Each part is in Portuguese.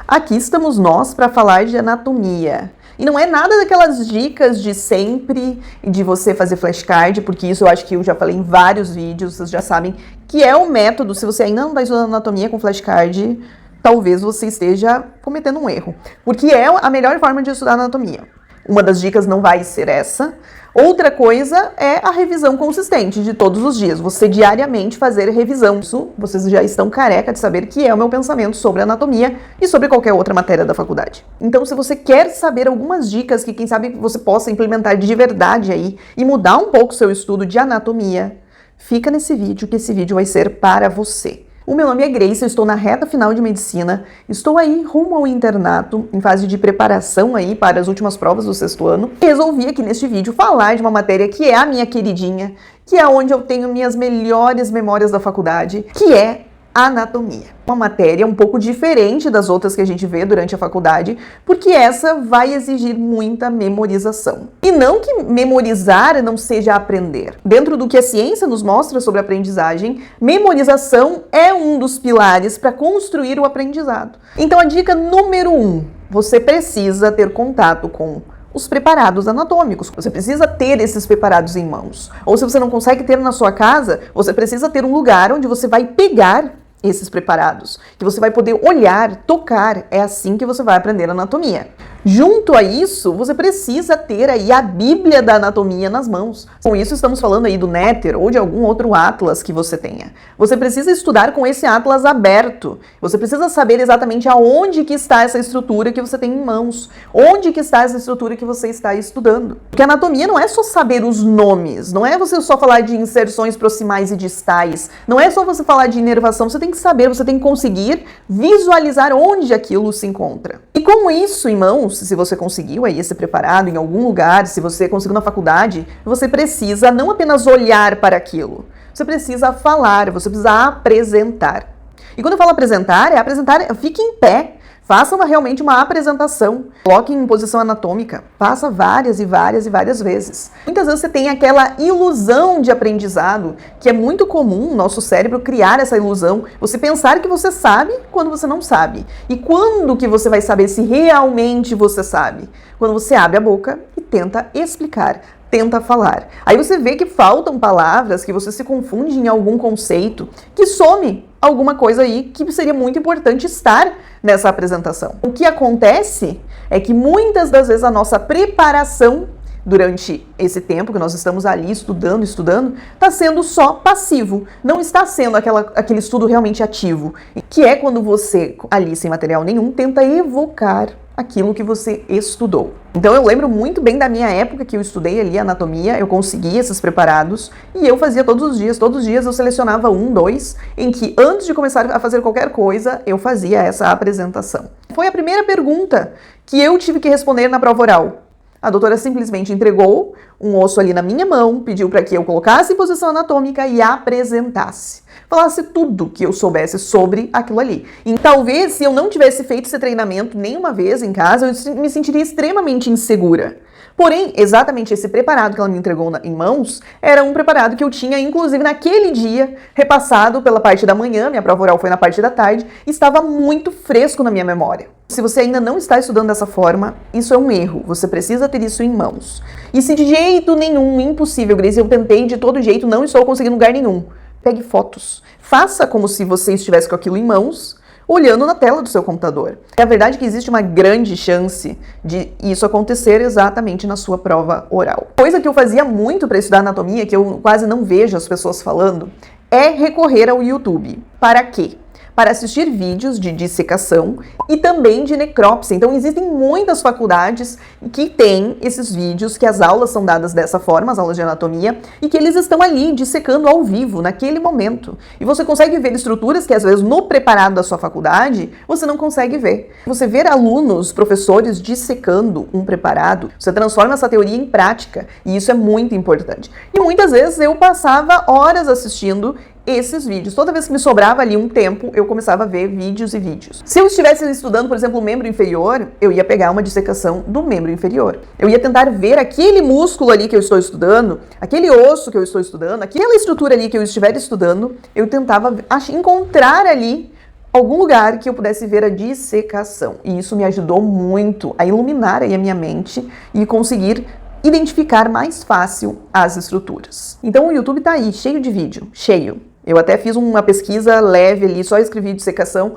Aqui estamos nós para falar de anatomia. E não é nada daquelas dicas de sempre, de você fazer flashcard, porque isso eu acho que eu já falei em vários vídeos, vocês já sabem que é o método. Se você ainda não está estudando anatomia com flashcard, talvez você esteja cometendo um erro, porque é a melhor forma de estudar anatomia. Uma das dicas não vai ser essa. Outra coisa é a revisão consistente de todos os dias. Você diariamente fazer revisão. Isso vocês já estão careca de saber que é o meu pensamento sobre anatomia e sobre qualquer outra matéria da faculdade. Então, se você quer saber algumas dicas que, quem sabe, você possa implementar de verdade aí e mudar um pouco o seu estudo de anatomia, fica nesse vídeo, que esse vídeo vai ser para você. O meu nome é Grace, eu estou na reta final de medicina, estou aí rumo ao internato, em fase de preparação aí para as últimas provas do 6º ano. Resolvi aqui neste vídeo falar de uma matéria que é a minha queridinha, que é onde eu tenho minhas melhores memórias da faculdade, que é anatomia. Uma matéria um pouco diferente das outras que a gente vê durante a faculdade, porque essa vai exigir muita memorização. E não que memorizar não seja aprender. Dentro do que a ciência nos mostra sobre a aprendizagem, memorização é um dos pilares para construir o aprendizado. Então a dica número 1, você precisa ter contato com os preparados anatômicos. Você precisa ter esses preparados em mãos. Ou se você não consegue ter na sua casa, você precisa ter um lugar onde você vai pegar esses preparados, que você vai poder olhar, tocar. É assim que você vai aprender anatomia. Junto a isso, você precisa ter aí a Bíblia da Anatomia nas mãos. Com isso, estamos falando aí do Néter ou de algum outro atlas que você tenha. Você precisa estudar com esse atlas aberto. Você precisa saber exatamente aonde que está essa estrutura que você tem em mãos. Onde que está essa estrutura que você está estudando. Porque anatomia não é só saber os nomes, não é você só falar de inserções proximais e distais, não é só você falar de inervação, você tem que saber, você tem que conseguir visualizar onde aquilo se encontra. E com isso em mãos, se você conseguiu aí esse preparado em algum lugar, se você conseguiu na faculdade, você precisa não apenas olhar para aquilo, você precisa falar, você precisa apresentar. E quando eu falo apresentar, é apresentar, fique em pé, faça realmente uma apresentação, coloque em posição anatômica, faça várias e várias e várias vezes. Muitas vezes você tem aquela ilusão de aprendizado, que é muito comum o nosso cérebro criar essa ilusão, você pensar que você sabe quando você não sabe. E quando que você vai saber se realmente você sabe? Quando você abre a boca e tenta explicar, tenta falar. Aí você vê que faltam palavras, que você se confunde em algum conceito, que some alguma coisa aí que seria muito importante estar nessa apresentação. O que acontece é que muitas das vezes a nossa preparação durante esse tempo que nós estamos ali estudando, está sendo só passivo, não está sendo aquele estudo realmente ativo, que é quando você, ali sem material nenhum, tenta evocar aquilo que você estudou. Então eu lembro muito bem da minha época que eu estudei ali anatomia, eu consegui esses preparados e eu fazia todos os dias eu selecionava 1, 2, em que antes de começar a fazer qualquer coisa, eu fazia essa apresentação. Foi a primeira pergunta que eu tive que responder na prova oral. A doutora simplesmente entregou um osso ali na minha mão, pediu para que eu colocasse em posição anatômica e apresentasse. Falasse tudo que eu soubesse sobre aquilo ali. E talvez, se eu não tivesse feito esse treinamento nenhuma vez em casa, eu me sentiria extremamente insegura. Porém, exatamente esse preparado que ela me entregou em mãos era um preparado que eu tinha, inclusive, naquele dia, repassado pela parte da manhã, minha prova oral foi na parte da tarde, e estava muito fresco na minha memória. Se você ainda não está estudando dessa forma, isso é um erro, você precisa ter isso em mãos. E se de jeito nenhum, impossível, Grace, eu tentei de todo jeito, não estou conseguindo lugar nenhum, pegue fotos. Faça como se você estivesse com aquilo em mãos, olhando na tela do seu computador. É a verdade que existe uma grande chance de isso acontecer exatamente na sua prova oral. Coisa que eu fazia muito para estudar anatomia, que eu quase não vejo as pessoas falando, é recorrer ao YouTube. Para quê? Para assistir vídeos de dissecação e também de necrópsia. Então existem muitas faculdades que têm esses vídeos, que as aulas são dadas dessa forma, as aulas de anatomia, e que eles estão ali dissecando ao vivo, naquele momento. E você consegue ver estruturas que às vezes no preparado da sua faculdade, você não consegue ver. Você ver alunos, professores dissecando um preparado, você transforma essa teoria em prática, e isso é muito importante. E muitas vezes eu passava horas assistindo esses vídeos. Toda vez que me sobrava ali um tempo, eu começava a ver vídeos e vídeos. Se eu estivesse estudando, por exemplo, o membro inferior, eu ia pegar uma dissecação do membro inferior. Eu ia tentar ver aquele músculo ali que eu estou estudando, aquele osso que eu estou estudando, aquela estrutura ali que eu estiver estudando, eu tentava encontrar ali algum lugar que eu pudesse ver a dissecação. E isso me ajudou muito a iluminar aí a minha mente e conseguir identificar mais fácil as estruturas. Então o YouTube tá aí, cheio de vídeo, cheio. Eu até fiz uma pesquisa leve ali, só escrevi dissecação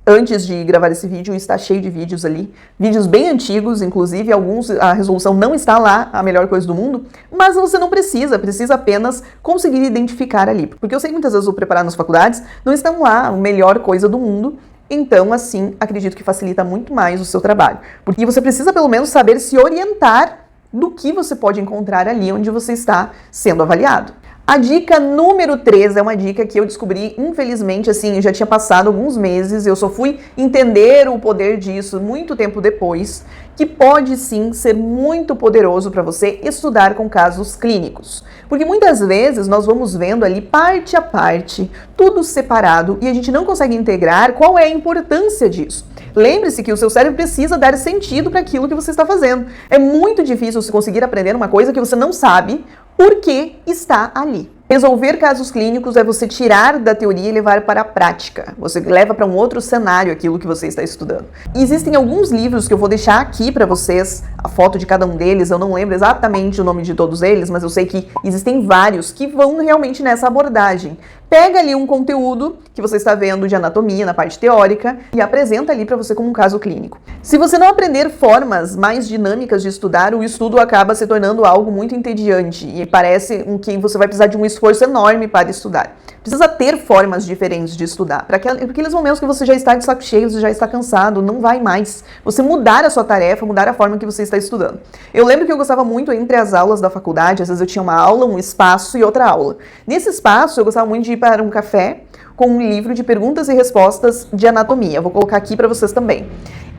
antes de gravar esse vídeo, está cheio de vídeos ali, vídeos bem antigos, inclusive alguns a resolução não está lá, a melhor coisa do mundo, mas você não precisa apenas conseguir identificar ali, porque eu sei que muitas vezes o preparar nas faculdades não estão lá a melhor coisa do mundo, então assim, acredito que facilita muito mais o seu trabalho, porque você precisa pelo menos saber se orientar do que você pode encontrar ali onde você está sendo avaliado. A dica número 3 é uma dica que eu descobri, infelizmente, assim, já tinha passado alguns meses, eu só fui entender o poder disso muito tempo depois, que pode sim ser muito poderoso para você estudar com casos clínicos. Porque muitas vezes nós vamos vendo ali parte a parte, tudo separado, e a gente não consegue integrar qual é a importância disso. Lembre-se que o seu cérebro precisa dar sentido para aquilo que você está fazendo. É muito difícil você conseguir aprender uma coisa que você não sabe por que está ali. Resolver casos clínicos é você tirar da teoria e levar para a prática. Você leva para um outro cenário aquilo que você está estudando. E existem alguns livros que eu vou deixar aqui para vocês, a foto de cada um deles, eu não lembro exatamente o nome de todos eles, mas eu sei que existem vários que vão realmente nessa abordagem. Pega ali um conteúdo que você está vendo de anatomia na parte teórica e apresenta ali para você como um caso clínico. Se você não aprender formas mais dinâmicas de estudar, o estudo acaba se tornando algo muito entediante e parece que você vai precisar de um esforço enorme para estudar. Precisa ter formas diferentes de estudar. Para aqueles momentos que você já está de saco cheio, você já está cansado, não vai mais. Você mudar a sua tarefa, mudar a forma que você está estudando. Eu lembro que eu gostava muito entre as aulas da faculdade, às vezes eu tinha uma aula, um espaço e outra aula. Nesse espaço eu gostava muito de ir para um café com um livro de perguntas e respostas de anatomia. Eu vou colocar aqui para vocês também.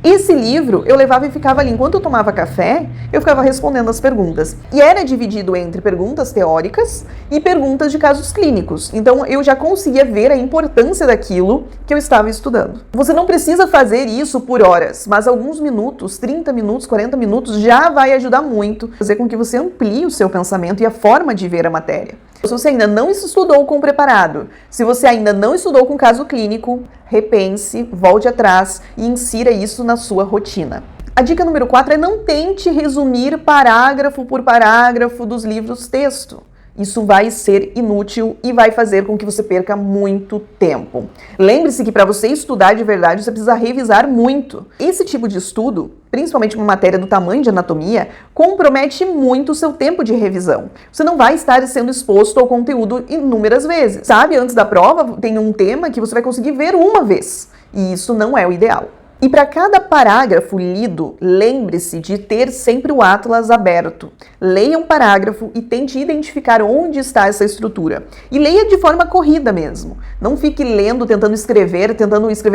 Esse livro eu levava e ficava ali. Enquanto eu tomava café, eu ficava respondendo as perguntas. E era dividido entre perguntas teóricas e perguntas de casos clínicos. Então eu já conseguia ver a importância daquilo que eu estava estudando. Você não precisa fazer isso por horas, mas alguns minutos, 30 minutos, 40 minutos, já vai ajudar muito a fazer com que você amplie o seu pensamento e a forma de ver a matéria. Se você ainda não estudou com preparado, se você ainda não estudou com caso clínico, repense, volte atrás e insira isso na sua rotina. A dica número 4 é não tente resumir parágrafo por parágrafo dos livros texto. Isso vai ser inútil e vai fazer com que você perca muito tempo. Lembre-se que para você estudar de verdade, você precisa revisar muito. Esse tipo de estudo, principalmente uma matéria do tamanho de anatomia, compromete muito o seu tempo de revisão. Você não vai estar sendo exposto ao conteúdo inúmeras vezes. Sabe, antes da prova tem um tema que você vai conseguir ver uma vez. E isso não é o ideal. E para cada parágrafo lido, lembre-se de ter sempre o Atlas aberto. Leia um parágrafo e tente identificar onde está essa estrutura. E leia de forma corrida mesmo. Não fique lendo, tentando escrever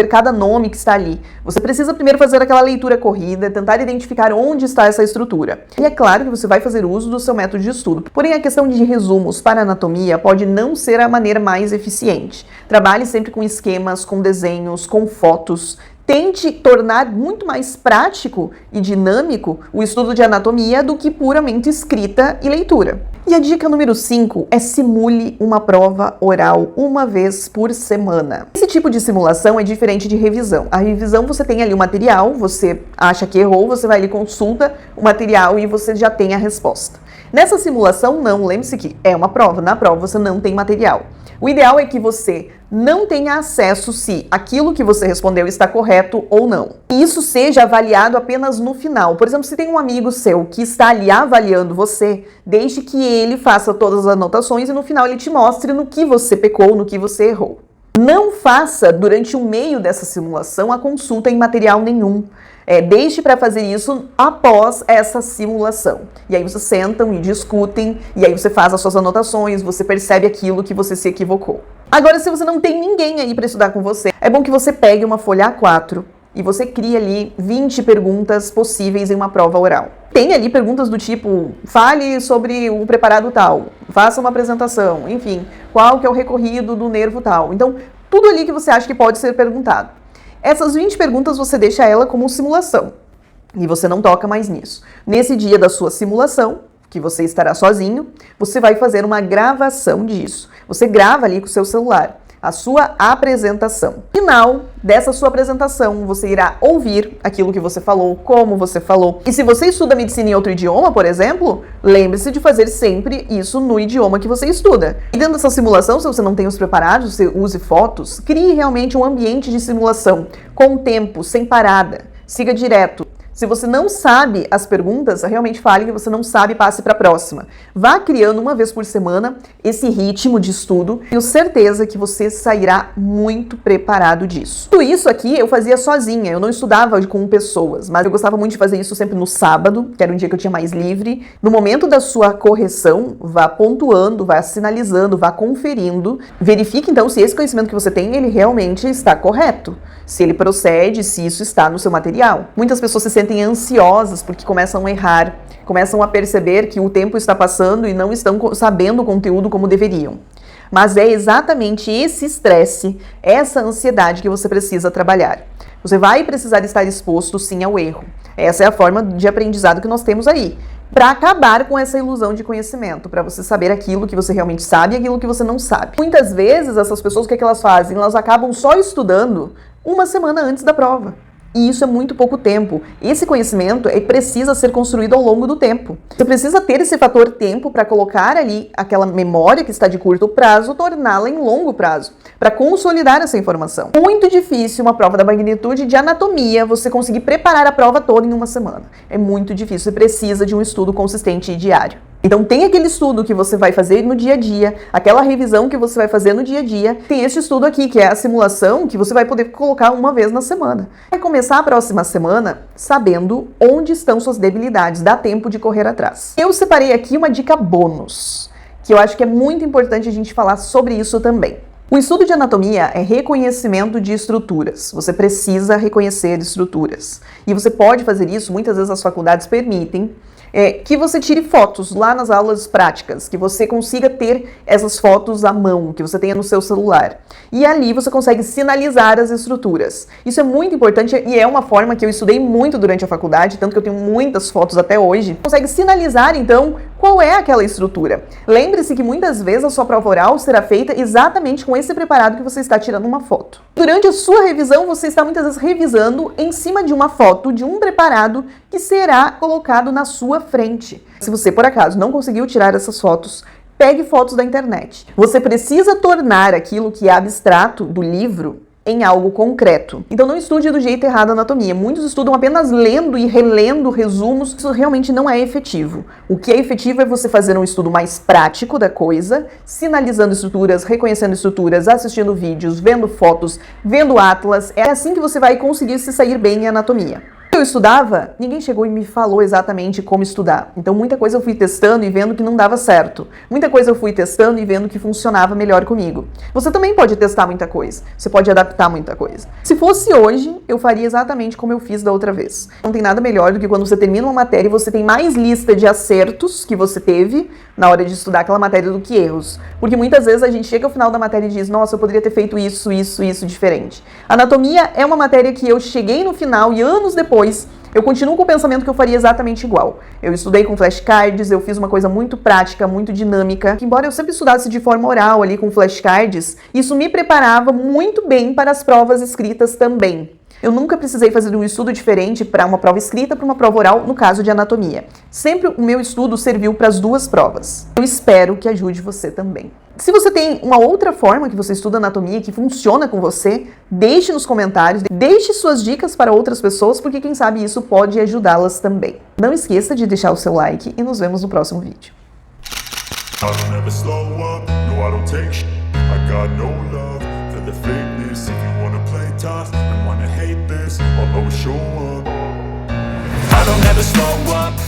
cada nome que está ali. Você precisa primeiro fazer aquela leitura corrida, tentar identificar onde está essa estrutura. E é claro que você vai fazer uso do seu método de estudo. Porém, a questão de resumos para anatomia pode não ser a maneira mais eficiente. Trabalhe sempre com esquemas, com desenhos, com fotos. Tente tornar muito mais prático e dinâmico o estudo de anatomia do que puramente escrita e leitura. E a dica número 5 é simule uma prova oral uma vez por semana. Esse tipo de simulação é diferente de revisão. A revisão você tem ali o material, você acha que errou, você vai ali, consulta o material e você já tem a resposta. Nessa simulação não, lembre-se que é uma prova, na prova você não tem material. O ideal é que você não tenha acesso se aquilo que você respondeu está correto ou não. E isso seja avaliado apenas no final. Por exemplo, se tem um amigo seu que está ali avaliando você, deixe que ele faça todas as anotações e no final ele te mostre no que você pecou, no que você errou. Não faça durante o meio dessa simulação a consulta em material nenhum. Deixe para fazer isso após essa simulação. E aí vocês sentam e discutem, e aí você faz as suas anotações, você percebe aquilo que você se equivocou. Agora, se você não tem ninguém aí para estudar com você, é bom que você pegue uma folha A4 e você crie ali 20 perguntas possíveis em uma prova oral. Tem ali perguntas do tipo, fale sobre o preparado tal, faça uma apresentação, enfim, qual que é o recorrido do nervo tal. Então, tudo ali que você acha que pode ser perguntado. Essas 20 perguntas você deixa ela como simulação e você não toca mais nisso. Nesse dia da sua simulação, que você estará sozinho, você vai fazer uma gravação disso. Você grava ali com o seu celular a sua apresentação. No final dessa sua apresentação, você irá ouvir aquilo que você falou, como você falou. E se você estuda medicina em outro idioma, por exemplo, lembre-se de fazer sempre isso no idioma que você estuda. E dentro dessa simulação, se você não tem os preparados, você use fotos, crie realmente um ambiente de simulação, com tempo, sem parada. Siga direto. Se você não sabe as perguntas, realmente fale que você não sabe e passe para a próxima. Vá criando uma vez por semana esse ritmo de estudo. Tenho certeza que você sairá muito preparado disso. Tudo isso aqui eu fazia sozinha, eu não estudava com pessoas, mas eu gostava muito de fazer isso sempre no sábado, que era um dia que eu tinha mais livre. No momento da sua correção, vá pontuando, vá sinalizando, vá conferindo. Verifique então se esse conhecimento que você tem, ele realmente está correto. Se ele procede, se isso está no seu material. Muitas pessoas se sentem ansiosas porque começam a errar, começam a perceber que o tempo está passando e não estão sabendo o conteúdo como deveriam. Mas é exatamente esse estresse, essa ansiedade que você precisa trabalhar. Você vai precisar estar exposto sim ao erro. Essa é a forma de aprendizado que nós temos aí. Para acabar com essa ilusão de conhecimento, para você saber aquilo que você realmente sabe e aquilo que você não sabe. Muitas vezes essas pessoas, o que é que elas fazem? Elas acabam só estudando uma semana antes da prova. E isso é muito pouco tempo. Esse conhecimento precisa ser construído ao longo do tempo. Você precisa ter esse fator tempo para colocar ali aquela memória que está de curto prazo, torná-la em longo prazo, para consolidar essa informação. Muito difícil uma prova da magnitude de anatomia você conseguir preparar a prova toda em uma semana. É muito difícil, você precisa de um estudo consistente e diário. Então tem aquele estudo que você vai fazer no dia a dia, aquela revisão que você vai fazer no dia a dia. Tem este estudo aqui, que é a simulação, que você vai poder colocar uma vez na semana. Vai começar a próxima semana sabendo onde estão suas debilidades, dá tempo de correr atrás. Eu separei aqui uma dica bônus, que eu acho que é muito importante a gente falar sobre isso também. O estudo de anatomia é reconhecimento de estruturas. Você precisa reconhecer estruturas. E você pode fazer isso, muitas vezes as faculdades permitem, que você tire fotos lá nas aulas práticas, que você consiga ter essas fotos à mão, que você tenha no seu celular. E ali você consegue sinalizar as estruturas. Isso é muito importante e é uma forma que eu estudei muito durante a faculdade, tanto que eu tenho muitas fotos até hoje. Consegue sinalizar, então, qual é aquela estrutura. Lembre-se que muitas vezes a sua prova oral será feita exatamente com esse preparado que você está tirando uma foto. Durante a sua revisão, você está muitas vezes revisando em cima de uma foto, de um preparado que será colocado na sua frente. Se você, por acaso, não conseguiu tirar essas fotos, pegue fotos da internet. Você precisa tornar aquilo que é abstrato do livro em algo concreto. Então não estude do jeito errado a anatomia. Muitos estudam apenas lendo e relendo resumos. Isso realmente não é efetivo. O que é efetivo é você fazer um estudo mais prático da coisa, sinalizando estruturas, reconhecendo estruturas, assistindo vídeos, vendo fotos, vendo atlas. É assim que você vai conseguir se sair bem em anatomia. Eu estudava, ninguém chegou e me falou exatamente como estudar. Então muita coisa eu fui testando e vendo que não dava certo. Muita coisa eu fui testando e vendo que funcionava melhor comigo. Você também pode testar muita coisa. Você pode adaptar muita coisa. Se fosse hoje, eu faria exatamente como eu fiz da outra vez. Não tem nada melhor do que quando você termina uma matéria e você tem mais lista de acertos que você teve na hora de estudar aquela matéria do que erros. Porque muitas vezes a gente chega ao final da matéria e diz, nossa, eu poderia ter feito isso diferente. Anatomia é uma matéria que eu cheguei no final e anos depois eu continuo com o pensamento que eu faria exatamente igual. Eu estudei com flashcards, eu fiz uma coisa muito prática, muito dinâmica. Embora eu sempre estudasse de forma oral ali com flashcards, isso me preparava muito bem para as provas escritas também. Eu nunca precisei fazer um estudo diferente para uma prova escrita, para uma prova oral, no caso de anatomia. Sempre o meu estudo serviu para as duas provas. Eu espero que ajude você também. Se você tem uma outra forma que você estuda anatomia que funciona com você, deixe nos comentários, deixe suas dicas para outras pessoas, porque quem sabe isso pode ajudá-las também. Não esqueça de deixar o seu like e nos vemos no próximo vídeo. I don't ever slow up.